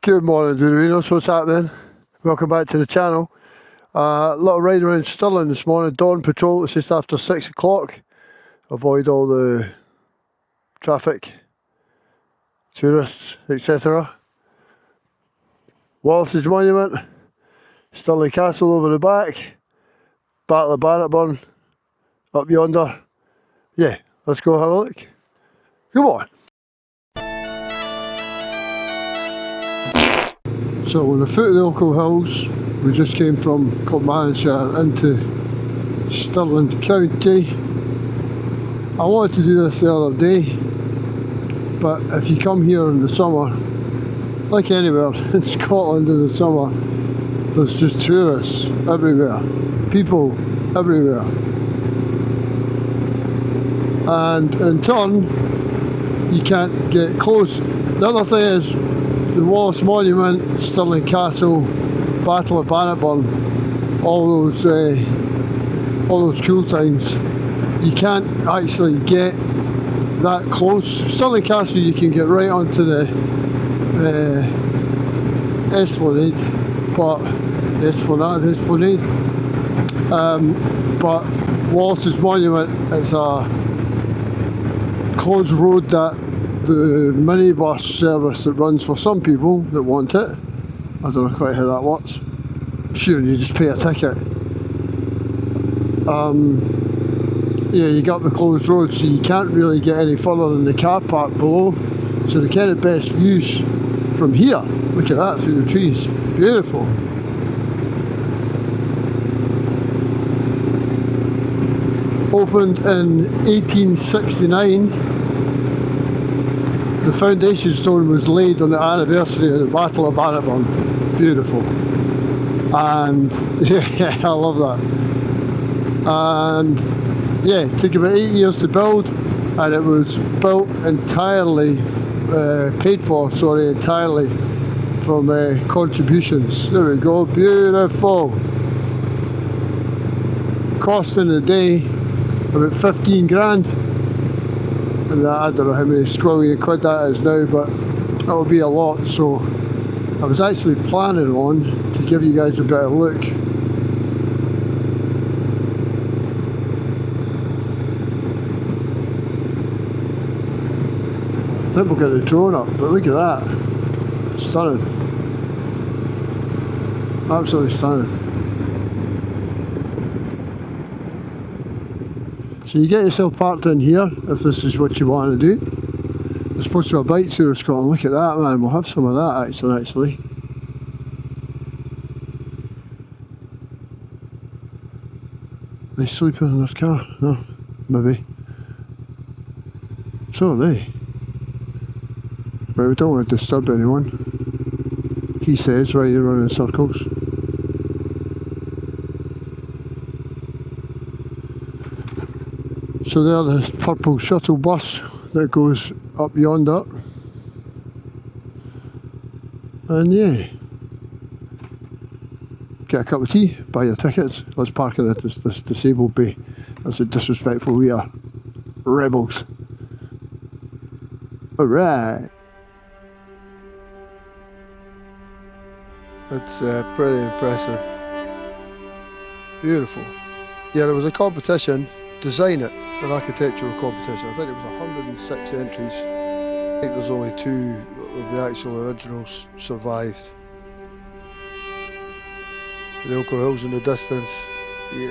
Good morning, Dorinos. What's happening? Welcome back to the channel. Little ride around Stirling this morning. Dawn patrol. It's just after 6 o'clock. Avoid all the traffic, tourists, etc. Wallace Monument, Stirling Castle over the back, Battle of Bannockburn up yonder. Yeah, let's go have a look. Come on. So on the foot of the Ochil Hills, we just came from Kilmarnockshire into Stirling County. I wanted to do this the other day, but if you come here in the summer, like anywhere in Scotland in the summer, there's just tourists everywhere, people everywhere. And in turn, you can't get close. The other thing is, the Wallace Monument, Stirling Castle, Battle of Bannockburn, all those cool things, you can't actually get that close. Stirling Castle you can get right onto the Esplanade, but Wallace's Monument, it's a closed road that the minibus service that runs for some people that want it. I don't know quite how that works. Sure, you just pay a ticket. Yeah, you got the closed road, so you can't really get any further than the car park below. So the kind of best views from here. Look at that through the trees. Beautiful. Opened in 1869. The foundation stone was laid on the anniversary of the Battle of Bannockburn. Beautiful. And yeah, I love that. And yeah, it took about 8 years to build, and it was built entirely, paid for entirely from contributions. There we go, beautiful. Cost in a day about 15 grand. And I don't know how many squillion quid that is now, but it'll be a lot. So I was actually planning on to give you guys a better look. I think we'll get the drone up, but look at that. Stunning. Absolutely stunning. So you get yourself parked in here if this is what you want to do. There's supposed to be a bike tour of Scotland. Look at that, man. We'll have some of that actually. They sleeping in their car? No, maybe. So are they. Right, we don't want to disturb anyone. He says, riding around in circles. So there's the purple shuttle bus that goes up yonder. And yeah, get a cup of tea, buy your tickets. Let's park in this disabled bay. That's how disrespectful we are. Rebels. Alright. It's pretty impressive. Beautiful. Yeah, there was a competition, Design It, an architectural competition. I think it was 106 entries. I think there's only 2 of the actual originals survived. The Ochil Hills in the distance. Yeah,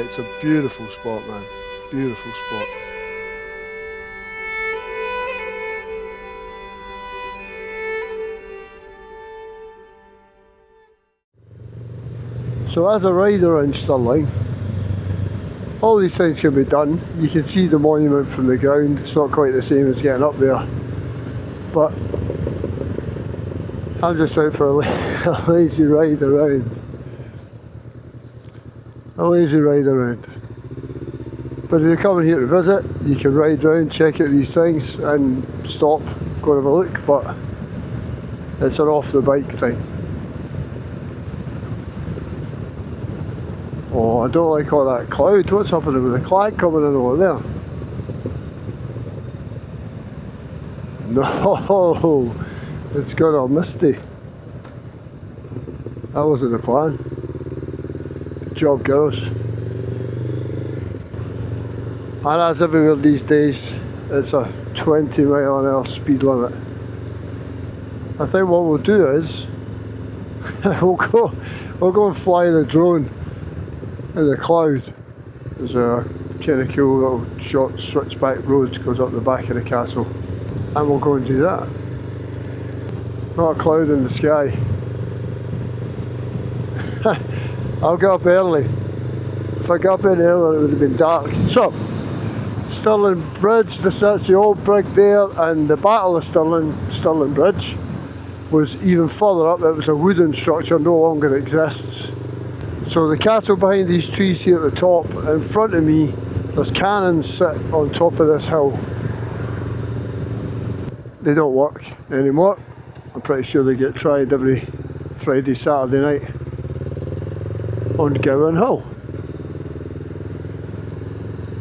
it's a beautiful spot, man. Beautiful spot. So as a rider in Stirling, all these things can be done. You can see the monument from the ground. It's not quite the same as getting up there, but I'm just out for a lazy ride around. A lazy ride around. But if you're coming here to visit, you can ride around, check out these things and stop, go and have a look, but it's an off the bike thing. Oh, I don't like all that cloud. What's happening with the cloud coming in over there? No, it's got all misty. That wasn't the plan. Good job, girls. And as everywhere these days, it's a 20 mile an hour speed limit. I think what we'll do is we'll go and fly the drone in the cloud. There's a kind of cool little short switchback road that goes up the back of the castle, and we'll go and do that. Not a cloud in the sky. I'll get up early. If I got up any earlier, it would have been dark. So, Stirling Bridge, that's the old brig there, and the Battle of Stirling Bridge was even further up. It was a wooden structure, no longer exists. So the castle behind these trees here at the top, in front of me, there's cannons sit on top of this hill. They don't work anymore. I'm pretty sure they get tried every Friday, Saturday night on Gowan Hill.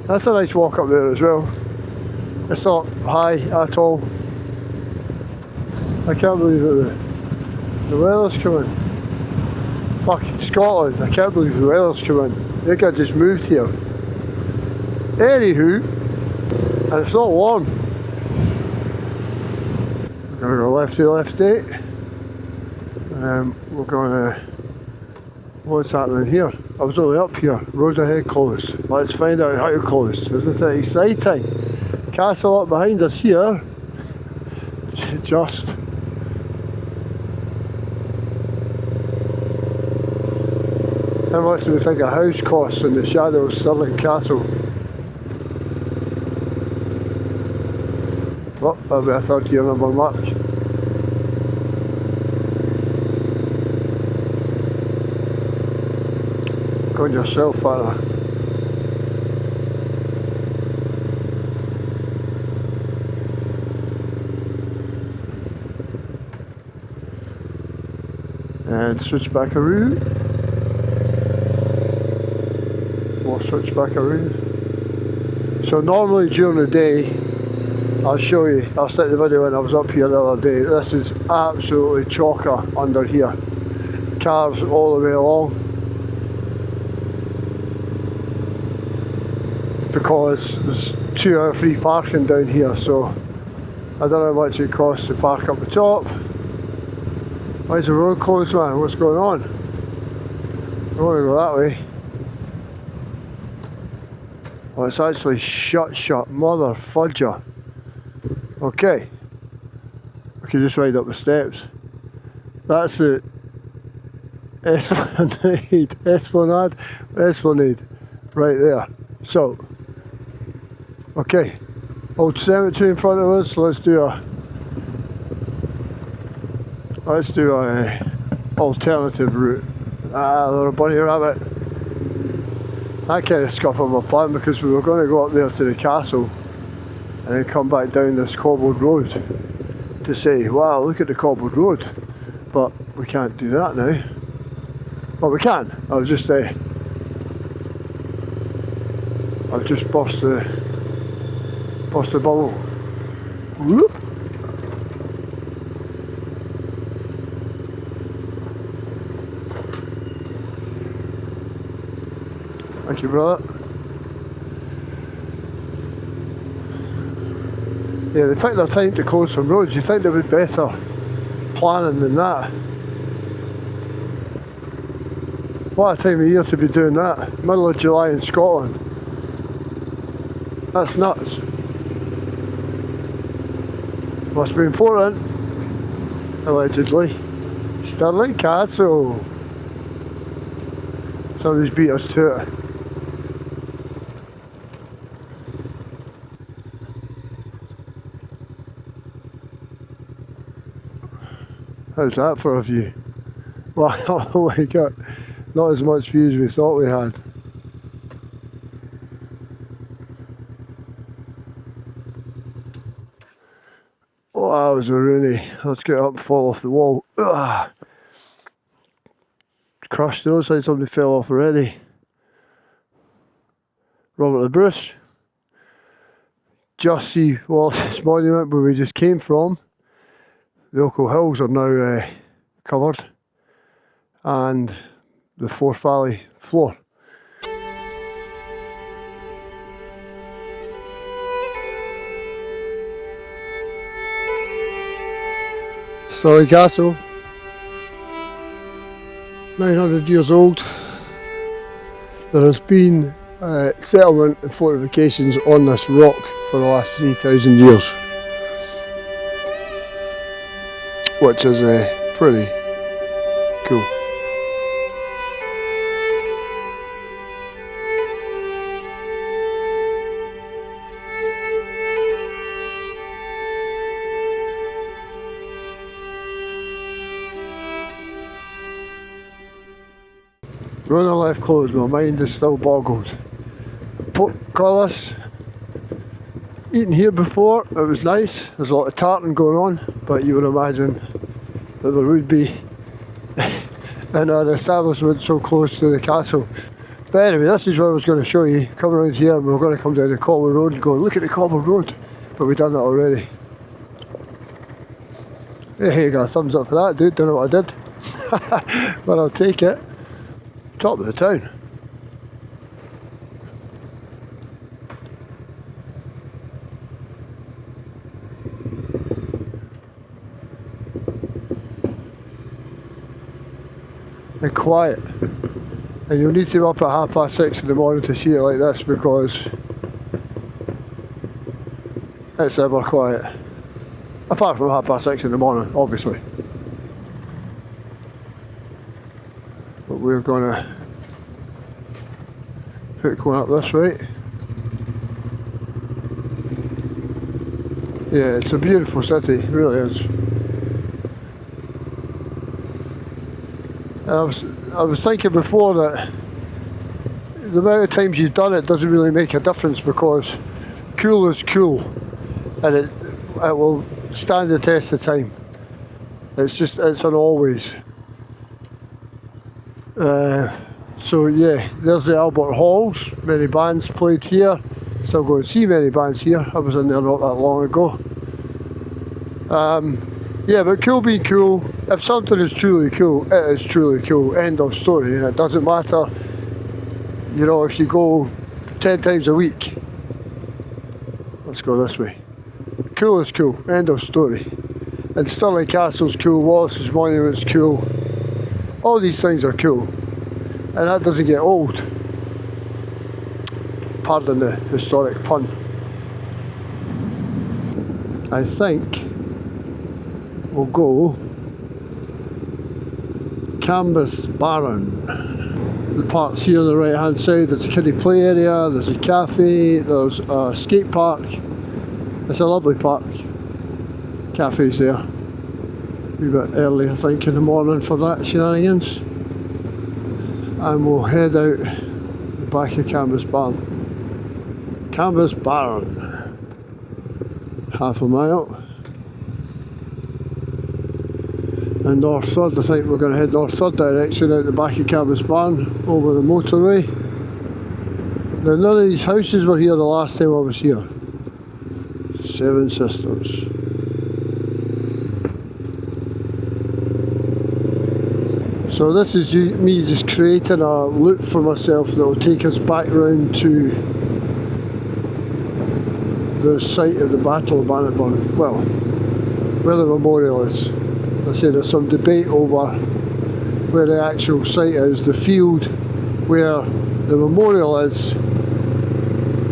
That's a nice walk up there as well. It's not high at all. I can't believe that the weather's coming. Fuck Scotland, I can't believe the weather's coming. I think I just moved here. Anywho, and it's not warm. We're going to go lefty, and we're going to... What's happening here? I was only up here. Road ahead closed. Let's find out how closed. Isn't it exciting? Castle up behind us here. Just. How much do we think a house costs in the shadow of Stirling Castle? Oh, that'll be a third gear number mark. Go on yourself, partner. And switch back a route. More switch back a route. So normally during the day, I'll show you, I'll stick the video in. I was up here the other day. This is absolutely chocker under here. Cars all the way along. Because there's 2 hour free parking down here, so I don't know how much it costs to park up the top. Why is the road closed, man? What's going on? I want to go that way. Oh, it's actually shut, mother fudger. Okay. I can just ride up the steps. That's the Esplanade, right there. So, okay, old cemetery in front of us. Let's do a alternative route. Ah, little bunny rabbit. That kind of scuppered my plan because we were going to go up there to the castle and then come back down this cobbled road to say, wow, look at the cobbled road. But we can't do that now. Well, we can. I've just burst the bubble. Whoop. Thank you, brother. Yeah, they picked their time to close some roads. You think there would be better planning than that? What a time of year to be doing that. Middle of July in Scotland. That's nuts. Must be important. Allegedly. Stirling Castle. Somebody's beat us to it. How's that for a view? Well, oh my god, not as much view as we thought we had. Oh, that was a rooney. Let's get up and fall off the wall. Ugh. Crushed the other side, somebody fell off already. Robert the Bruce. Just see Wallace Monument where we just came from. The Oakle Hills are now covered. and the Forth Valley floor. Stirling Castle, 900 years old. There has been settlement and fortifications on this rock for the last 3,000 years, which is pretty cool. Runner left closed, my mind is still boggled. Portcullis, eaten here before, it was nice. There's a lot of tartan going on, but you would imagine that there would be in an establishment so close to the castle. But anyway, this is what I was going to show you. Come around here and we're going to come down the cobble road and go, look at the cobble road. But we've done that already. Hey, you got a thumbs up for that, dude. Don't know what I did. But I'll take it. Top of the town. And quiet. And you'll need to be up at 6:30 in the morning to see it like this, because it's ever quiet. Apart from 6:30 in the morning, obviously. But we're gonna hook one up this way. Yeah, it's a beautiful city, it really is. And I was thinking before that the amount of times you've done it doesn't really make a difference, because cool is cool, and it will stand the test of time. It's an always. So yeah, there's the Albert Halls. Many bands played here. Still go and see many bands here. I was in there not that long ago. Yeah, but cool being cool. If something is truly cool, it is truly cool. End of story. And it doesn't matter, you know, if you go 10 times a week. Let's go this way. Cool is cool. End of story. And Stirling Castle's cool. Wallace Monument's cool. All these things are cool. And that doesn't get old. Pardon the historic pun. I think we'll go Canvas Barron. The park's here on the right hand side. There's a kiddie play area, there's a cafe, there's a skate park. It's a lovely park. Cafe's there. A wee bit early, I think, in the morning for that shenanigans. And we'll head out the back of Canvas Barn. Canvas Barn. Half a mile. And north third, I think we're going to head north third direction out the back of Canvas Barn over the motorway. Now, none of these houses were here the last time I was here. Seven Sisters. So this is me just creating a loop for myself that will take us back round to the site of the Battle of Bannockburn. Well, where the memorial is. I say there's some debate over where the actual site is. The field where the memorial is,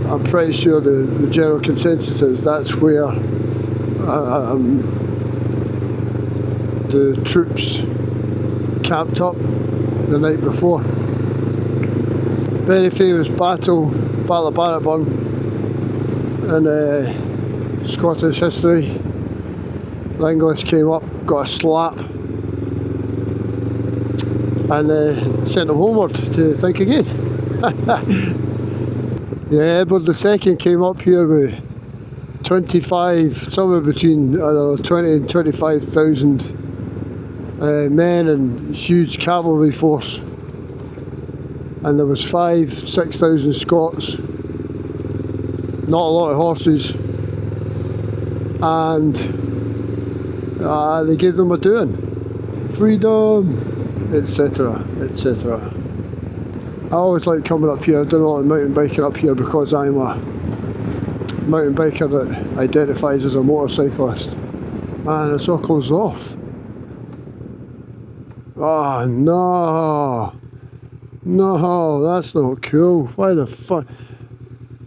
I'm pretty sure the general consensus is that's where the troops camped up the night before. Very famous Battle of Bannockburn in Scottish history. The English came up, got a slap, and sent them homeward to think again. Yeah, Edward II came up here with 25, somewhere between, I don't know, 20 and 25,000 men and huge cavalry force. And there was 6,000 Scots, not a lot of horses, and they gave them a doing. Freedom! etc, etc. I always like coming up here. I don't like mountain biking up here because I'm a mountain biker that identifies as a motorcyclist. Man, it's all closed off. Oh no! No, that's not cool. Why the fuck?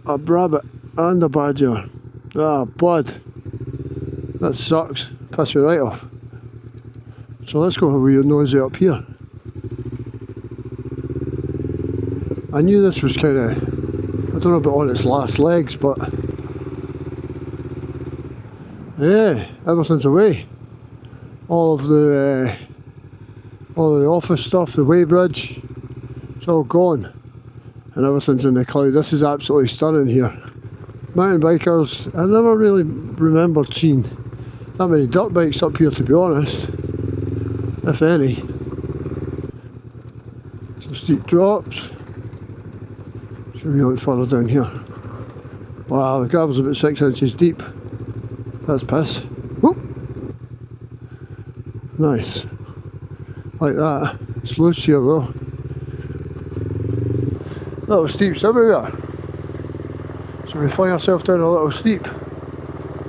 A rabbit and a badger. Ah, blood. That sucks. Pissed me right off. So let's go have a weird nosy up here. I knew this was kind of, I don't know about on its last legs, but yeah, everything's away. All the office stuff, the weighbridge, it's all gone, and everything's in the cloud. This is absolutely stunning here. Mountain bikers, I never really remembered seeing that many dirt bikes up here, to be honest, if any. Some steep drops. Should we look further down here? Wow, the gravel's about 6 inches deep. That's piss. Whoop. Nice. Like that. It's loose here though. Little steeps everywhere. So we find ourselves down a little steep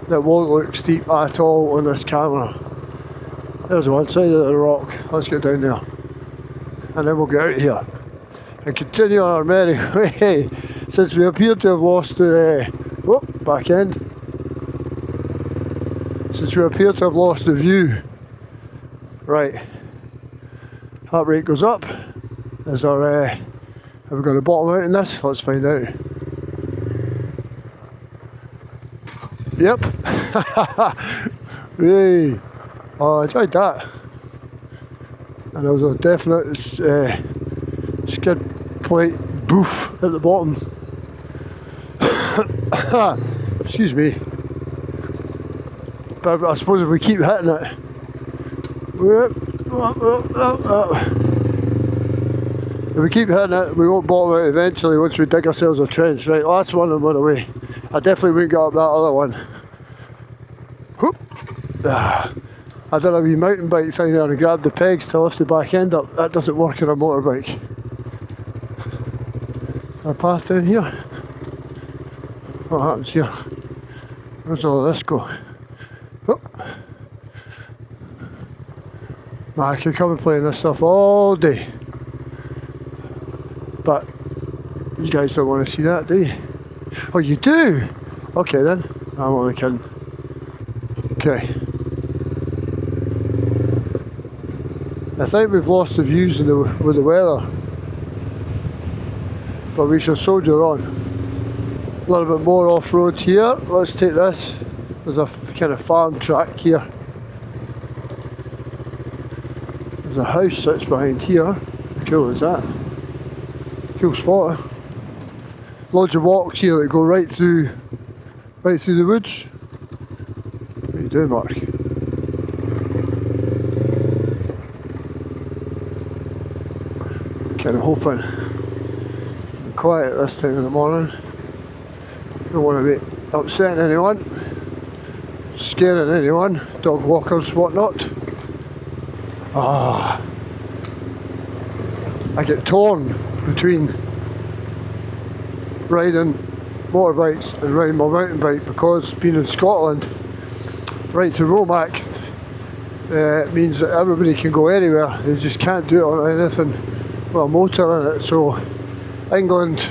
that won't look steep at all on this camera. There's one side of the rock. Let's get down there. And then we'll get out of here and continue on our merry way, since we appear to have lost the back end. Since we appear to have lost the view. Right, heart rate goes up. Is our have we got a bottom out in this? Let's find out. Yep. Hey. Oh, I enjoyed that. And there was a definite skid plate boof at the bottom. Excuse me. But I suppose if we keep hitting it, if we keep hitting it, we won't bottom out eventually once we dig ourselves a trench. Right, last one and we're away. I definitely wouldn't get up that other one. Whoop. I did a wee mountain bike thing there and grabbed the pegs to lift the back end up. That doesn't work on a motorbike. Our path down here. What happens here? Where's all of this go? Oh. Man, I could come and play in this stuff all day. But you guys don't want to see that, do you? Oh, you do? Okay then. I'm only kidding. Okay. I think we've lost the views with the weather, but we shall soldier on. A little bit more off-road here. Let's take this. There's a kind of farm track here. There's a house sits behind here. How cool is that? Cool spot. Loads of walks here that go right through the woods. What are you doing, Mark? Kind of hoping I'm quiet this time in the morning. Don't want to be upsetting anyone, scaring anyone, dog walkers, whatnot. I get torn between riding motorbikes and riding my mountain bike, because being in Scotland, right to Romac means that everybody can go anywhere. They just can't do it on anything with a motor in it. So England,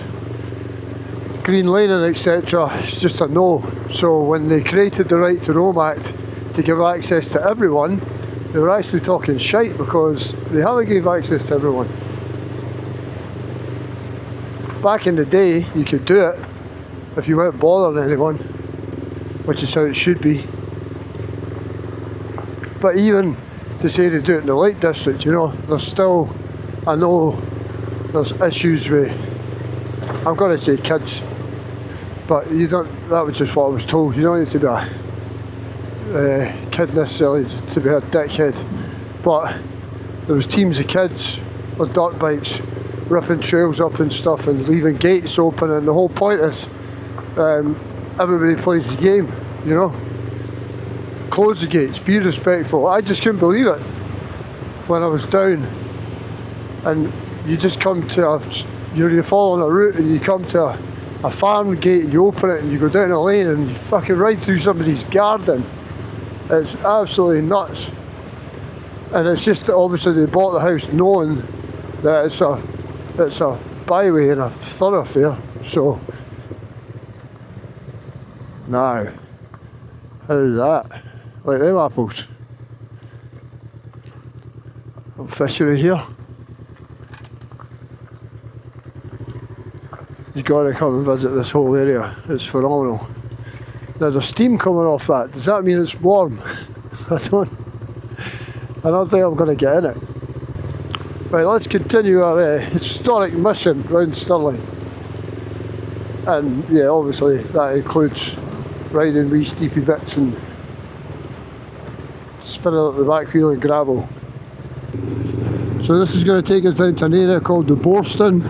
Green Lane and etc. it's just a no. So when they created the right to Roam Act to give access to everyone, they were actually talking shite, because they haven't gave access to everyone. Back in the day you could do it if you weren't bothering anyone, which is how it should be. But even to say they do it in the Lake District, you know, there's still, I know there's issues with, I'm going to say kids, but you don't, that was just what I was told. You don't need to be a kid necessarily to be a dickhead. But there was teams of kids on dirt bikes ripping trails up and stuff and leaving gates open, and the whole point is everybody plays the game, you know. Close the gates, be respectful. I just couldn't believe it when I was down and you just come to you're following a route and you come to a farm gate and you open it and you go down a lane and you fucking ride through somebody's garden. It's absolutely nuts. And it's just that obviously they bought the house knowing that it's a byway and a thoroughfare. So now, how's that? Like them apples. A fishery here. You gotta come and visit this whole area. It's phenomenal. Now there's steam coming off that. Does that mean it's warm? I don't think I'm gonna get in it. Right, let's continue our historic mission round Stirling. And yeah, obviously that includes riding wee steepy bits and spinning up the back wheel and gravel. So this is going to take us down to an area called the Borestone.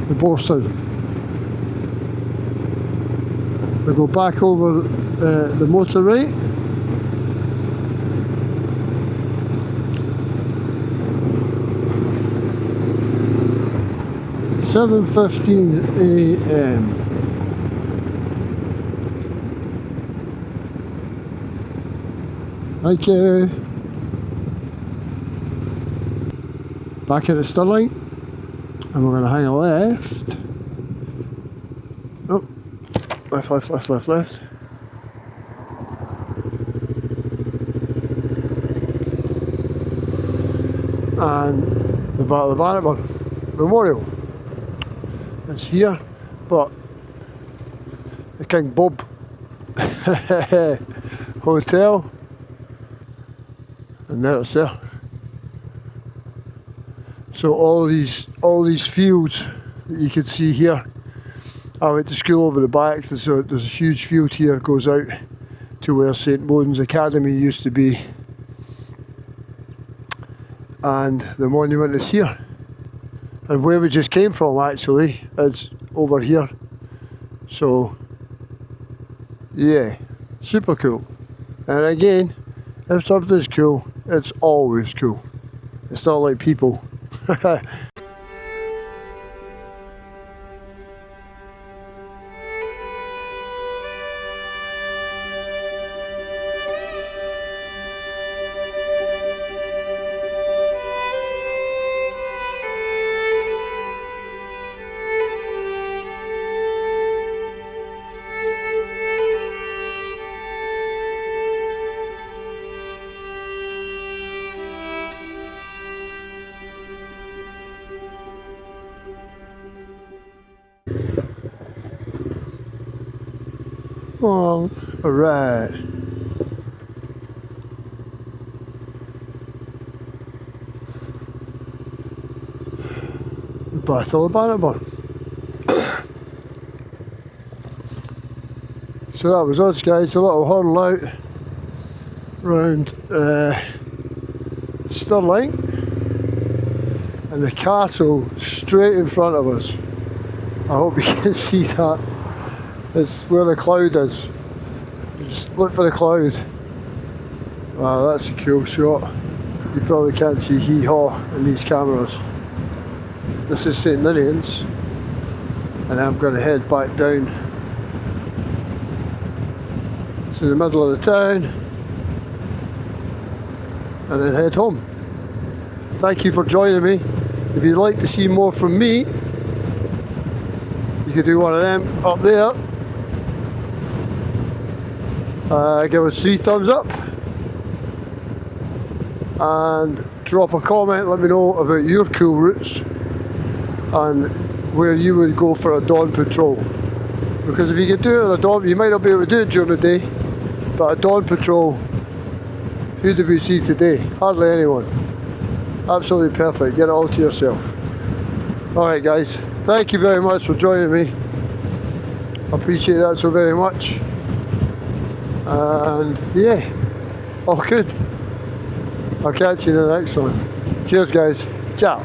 The Borestone. We go back over the motorway. At 7:15 a.m. Thank you. Back at Stirling, and we're going to hang a left. Oh, left. And the Battle of Bannockburn Memorial. It's here, but the King Bob Hotel. And there it's there. So all these fields that you can see here. I went to school over the back. There's a huge field here that goes out to where St Moden's Academy used to be, and the monument is here. And where we just came from actually is over here. So yeah, super cool. And again, if something's cool, it's always cool. It's not like people. Oh, alright. The Battle of Bannockburn. So that was us, guys. A little hurl out round Stirling, and the castle straight in front of us. I hope you can see that. It's where the cloud is. Just look for the cloud. Wow, that's a cool shot. You probably can't see hee-haw in these cameras. This is St Ninian's, and I'm going to head back down to the middle of the town and then head home. Thank you for joining me. If you'd like to see more from me, you could do one of them up there. Give us 3 thumbs up and drop a comment. Let me know about your cool routes and where you would go for a dawn patrol, because if you can do it on a dawn, you might not be able to do it during the day, but a dawn patrol, who did we see today? Hardly anyone. Absolutely perfect. Get it all to yourself. Alright guys, thank you very much for joining me. I appreciate that so very much. And yeah, all good. I'll catch you in the next one. Cheers guys. Ciao.